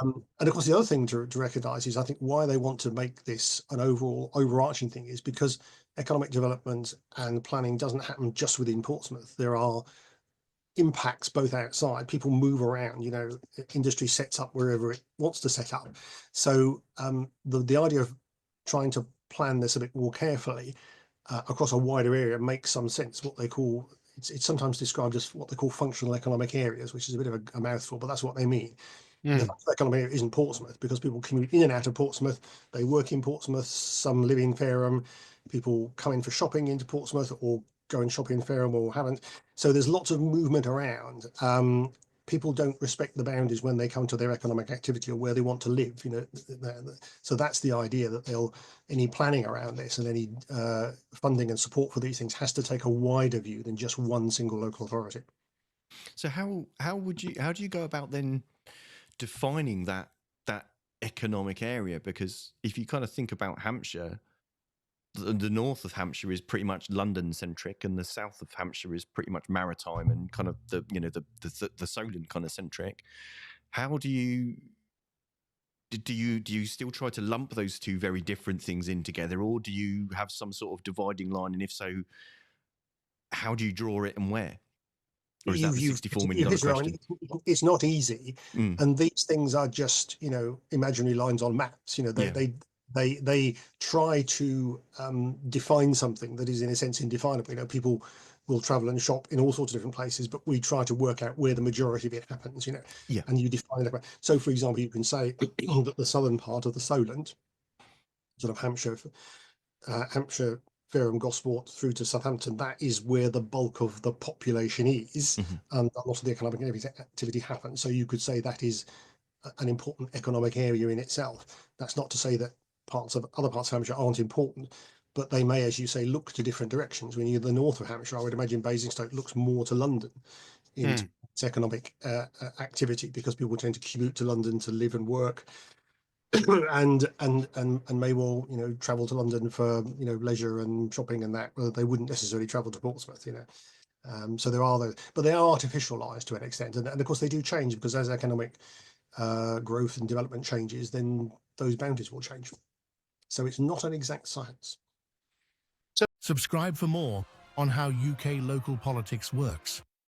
And of course, the other thing to recognise is, I think, why they want to make this an overall overarching thing is because economic development and planning doesn't happen just within Portsmouth. There are impacts both outside. People move around. Industry sets up wherever it wants to set up. So the idea of trying to plan this a bit more carefully across a wider area makes some sense. What they call it's sometimes described as what they call functional economic areas, which is a bit of a mouthful, but that's what they mean. The Mm. functional economic area isn't Portsmouth because people commute in and out of Portsmouth. They work in Portsmouth. Some live in Fareham. People come in for shopping into Portsmouth or go and shop in Fareham or haven't. So there's lots of movement around. People don't respect the boundaries when they come to their economic activity or where they want to live. So that's the idea that any planning around this and any funding and support for these things has to take a wider view than just one single local authority. So how do you go about then defining that economic area? Because if you kind of think about Hampshire, the north of Hampshire is pretty much London centric, and the south of Hampshire is pretty much maritime and kind of the Solent kind of centric. How do you still try to lump those two very different things in together, or do you have some sort of dividing line? And if so, how do you draw it and where? Or is that the You've $64 million you've hit it right. question? It's not easy, Mm, and these things are just imaginary lines on maps. yeah. They try to define something that is in a sense indefinable. People will travel and shop in all sorts of different places, but we try to work out where the majority of it happens. Yeah. And you define it. So, for example, you can say that the southern part of the Solent, sort of Hampshire, Fareham, Gosport through to Southampton, that is where the bulk of the population is, Hmm. and a lot of the economic activity happens. So you could say that is an important economic area in itself. That's not to say that other parts of Hampshire aren't important, but they may, as you say, look to different directions. When you're the north of Hampshire, I would imagine Basingstoke looks more to London in Mm. its economic activity because people tend to commute to London to live and work. And may well travel to London for leisure and shopping and that, whether they wouldn't necessarily travel to Portsmouth. So there are those, but they are artificialized to an extent, and of course they do change because as economic growth and development changes, then those boundaries will change. So it's not an exact science. Subscribe for more on how UK local politics works.